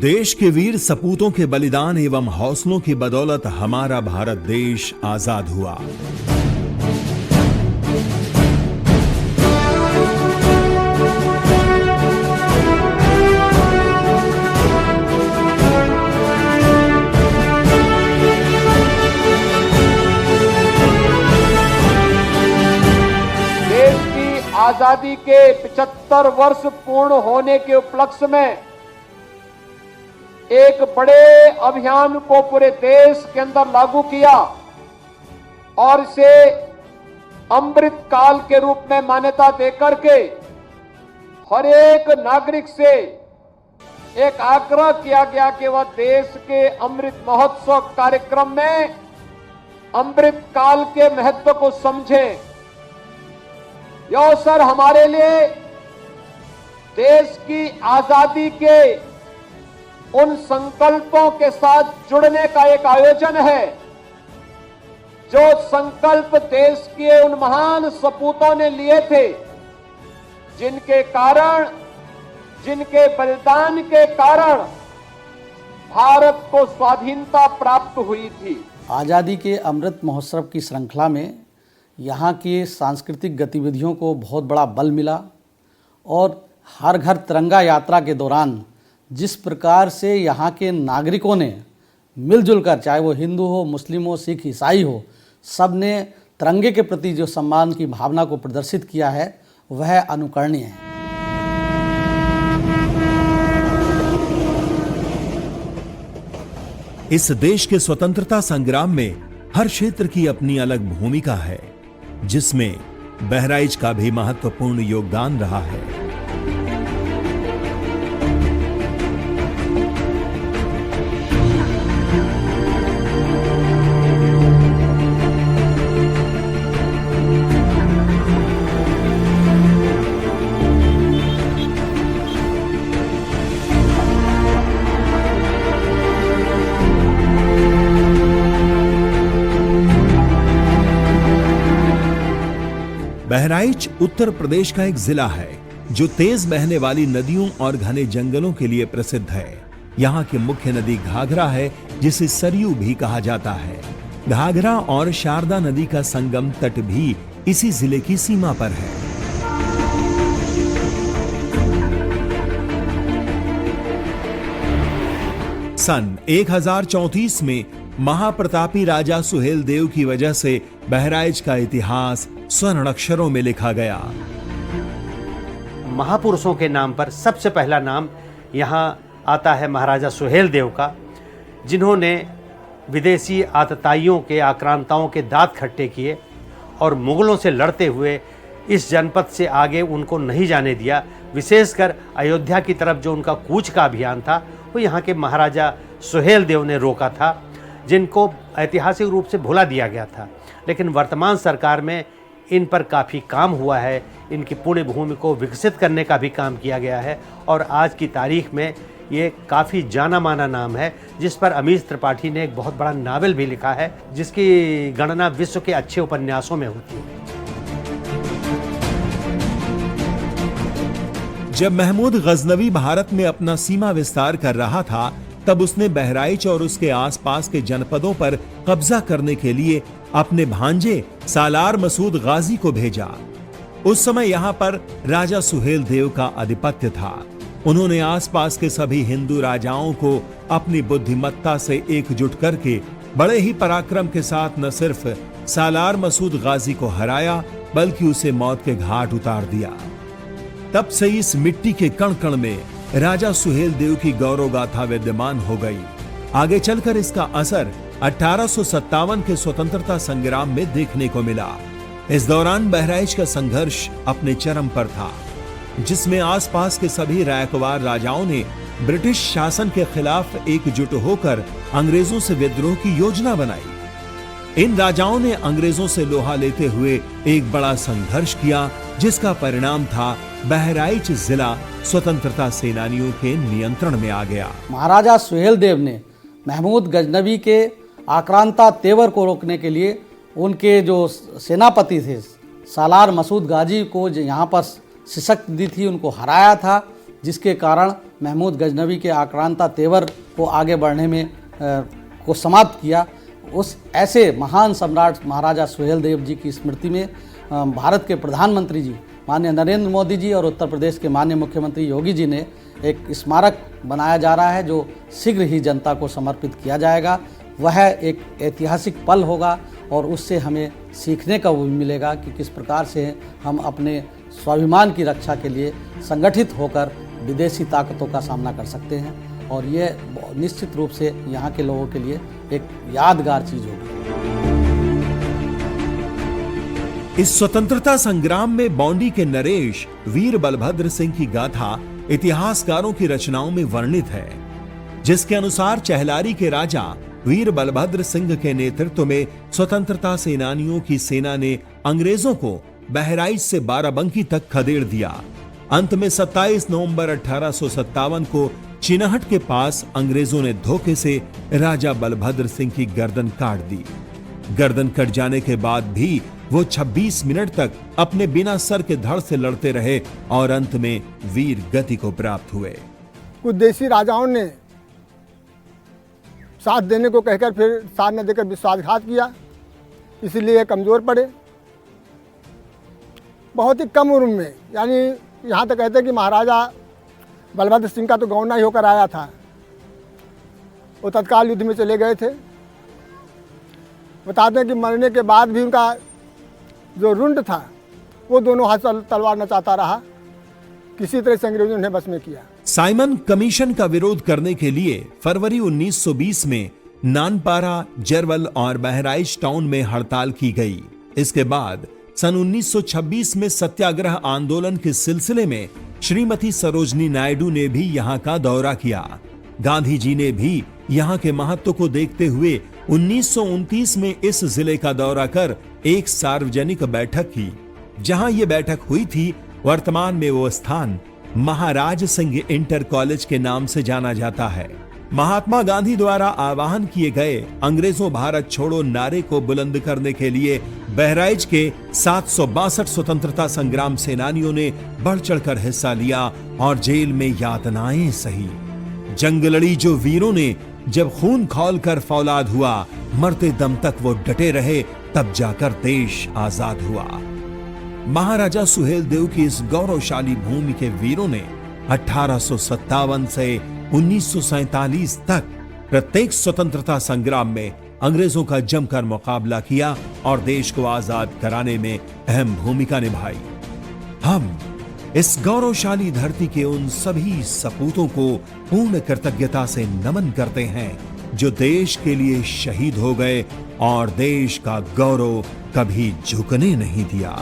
देश के वीर सपूतों के बलिदान एवं हौसलों की बदौलत हमारा भारत देश आजाद हुआ। देश की आजादी के 75 वर्ष पूर्ण होने के उपलक्ष्य में एक बड़े अभियान को पूरे देश के अंदर लागू किया और इसे अमृत काल के रूप में मान्यता देकर के हर एक नागरिक से एक आग्रह किया गया कि वह देश के अमृत महोत्सव कार्यक्रम में अमृत काल के महत्व को समझे। यह अवसर हमारे लिए देश की आजादी के उन संकल्पों के साथ जुड़ने का एक आयोजन है जो संकल्प देश के उन महान सपूतों ने लिए थे, जिनके कारण, जिनके बलिदान के कारण भारत को स्वाधीनता प्राप्त हुई थी। आज़ादी के अमृत महोत्सव की श्रृंखला में यहाँ की सांस्कृतिक गतिविधियों को बहुत बड़ा बल मिला और हर घर तिरंगा यात्रा के दौरान जिस प्रकार से यहाँ के नागरिकों ने मिलजुल कर, चाहे वो हिंदू हो, मुस्लिम हो, सिख, ईसाई हो, सब ने तिरंगे के प्रति जो सम्मान की भावना को प्रदर्शित किया है वह अनुकरणीय है। इस देश के स्वतंत्रता संग्राम में हर क्षेत्र की अपनी अलग भूमिका है, जिसमें बहराइच का भी महत्वपूर्ण योगदान रहा है। बहराइच उत्तर प्रदेश का एक जिला है जो तेज बहने वाली नदियों और घने जंगलों के लिए प्रसिद्ध है। यहाँ की मुख्य नदी घाघरा है, जिसे सरयू भी कहा जाता है। घाघरा और शारदा नदी का संगम तट भी इसी जिले की सीमा पर है। सन 1034 में महाप्रतापी राजा सुहेल देव की वजह से बहराइच का इतिहास स्वर्ण अक्षरों में लिखा गया। महापुरुषों के नाम पर सबसे पहला नाम यहाँ आता है महाराजा सुहेल देव का, जिन्होंने विदेशी आतताइयों के, आक्रांताओं के दांत खट्टे किए और मुगलों से लड़ते हुए इस जनपद से आगे उनको नहीं जाने दिया। विशेषकर अयोध्या की तरफ जो उनका कूच का अभियान था वो यहाँ के महाराजा सुहेल देव ने रोका था, जिनको ऐतिहासिक रूप से भुला दिया गया था। लेकिन वर्तमान सरकार में इन पर काफ़ी काम हुआ है, इनकी पुण्य भूमि को विकसित करने का भी काम किया गया है और आज की तारीख में ये काफ़ी जाना माना नाम है, जिस पर अमीश त्रिपाठी ने एक बहुत बड़ा नावल भी लिखा है, जिसकी गणना विश्व के अच्छे उपन्यासों में होती है। जब महमूद गजनवी भारत में अपना सीमा विस्तार कर रहा था, तब उसने बहराइच और उसके आसपास के जनपदों पर कब्जा करने के लिए अपने भांजे सालार मसूद गाजी को भेजा। उस समय यहाँ पर राजा सुहेल देव का आधिपत्य था। उन्होंने आसपास के सभी हिंदू राजाओं को अपनी बुद्धिमत्ता से एकजुट करके बड़े ही पराक्रम के साथ न सिर्फ सालार मसूद गाजी को हराया, बल्कि उसे मौत के घाट उतार दिया। तब से इस मिट्टी के कण कण में राजा सुहेल देव की गौरव गाथा विद्यमान हो गई। आगे चलकर इसका असर 1857 के स्वतंत्रता संग्राम में देखने को मिला। इस दौरान बहराइच का संघर्ष अपने चरम पर था, जिसमें आसपास के सभी रायकवार राजाओं ने ब्रिटिश शासन के खिलाफ एकजुट होकर अंग्रेजों से विद्रोह की योजना बनाई। इन राजाओं ने अंग्रेजों से लोहा लेते हुए एक बड़ा संघर्ष किया, जिसका परिणाम था बहराइच जिला स्वतंत्रता सेनानियों के नियंत्रण में आ गया। महाराजा सुहेल देव ने महमूद गजनवी के आक्रांता तेवर को रोकने के लिए उनके जो सेनापति थे सालार मसूद गाजी को यहाँ पर शिकस्त दी थी, उनको हराया था जिसके कारण महमूद गजनवी के आक्रांता तेवर को आगे बढ़ने में को समाप्त किया। उस ऐसे महान सम्राट महाराजा सुहेलदेव जी की स्मृति में भारत के प्रधानमंत्री जी माननीय नरेंद्र मोदी जी और उत्तर प्रदेश के माननीय मुख्यमंत्री योगी जी ने एक स्मारक बनाया जा रहा है जो शीघ्र ही जनता को समर्पित किया जाएगा। वह एक ऐतिहासिक पल होगा और उससे हमें सीखने का वो भी मिलेगा कि किस प्रकार से हम अपने स्वाभिमान की रक्षा के लिए संगठित होकर विदेशी ताकतों का सामना कर सकते हैं और ये निश्चित रूप से यहाँ के लोगों के लिए एक यादगार चीज़ होगी। इस स्वतंत्रता संग्राम में बौंडी के नरेश वीर बलभद्र सिंह की गाथा इतिहासकारों की रचनाओं में वर्णित है, जिसके अनुसार चहलारी के राजा वीर बलभद्र सिंह के नेतृत्व में स्वतंत्रता सेनानियों की सेना ने अंग्रेजों को बहराइच से बाराबंकी तक खदेड़ दिया। अंत में 27 नवंबर 1857 को चिनहट के पास अंग्रेजों ने धोखे से राजा बलभद्र सिंह की गर्दन काट दी। गर्दन कट जाने के बाद भी वो 26 मिनट तक अपने बिना सर के धड़ से लड़ते रहे और अंत में वीर गति को प्राप्त हुए। कुछ देशी राजाओं ने साथ देने को कहकर फिर साथ न देकर विश्वासघात किया, इसलिए कमजोर पड़े। बहुत ही कम उम्र में, यानी यहाँ तक कहते हैं कि महाराजा बलभद्र सिंह का तो गौना ही होकर आया था, वो तत्काल युद्ध में चले गए थे। बताते हैं कि मरने के बाद भी उनका जो रुंड था वो दोनों हाथ तलवार नचाता रहा, किसी तरह से अंग्रेजों ने बस में किया। साइमन कमीशन का विरोध करने के लिए फरवरी 1920 में नानपारा, जरवल और बहराइच टाउन में हड़ताल की गई। इसके बाद सन 1926 में सत्याग्रह आंदोलन के सिलसिले में श्रीमती सरोजनी नायडू ने भी यहाँ का दौरा किया। गांधी जी ने भी यहाँ के महत्व को देखते हुए 1929 में इस जिले का दौरा कर एक सार्वजनिक बैठक की। जहां ये बैठक हुई थी, वर्तमान में वो स्थान महाराज सिंह इंटर कॉलेज के नाम से जाना जाता है। महात्मा गांधी द्वारा आह्वान किए गए अंग्रेजों भारत छोड़ो नारे को बुलंद करने के लिए बहराइच के 762 स्वतंत्रता संग्राम सेनानियों ने बढ़ चढ़कर हिस्सा लिया और जेल में यातनाएं सही। जंग लड़ी जो वीरों ने, जब खून खौल कर फौलाद हुआ, मरते दम तक वो डटे रहे, तब जाकर देश आजाद हुआ। महाराजा सुहेलदेव की इस गौरवशाली भूमि के वीरों ने 1857 से 1947 तक प्रत्येक स्वतंत्रता संग्राम में अंग्रेजों का जमकर मुकाबला किया और देश को आजाद कराने में अहम भूमिका निभाई। हम इस गौरवशाली धरती के उन सभी सपूतों को पूर्ण कृतज्ञता से नमन करते हैं जो देश के लिए शहीद हो गए और देश का गौरव कभी झुकने नहीं दिया।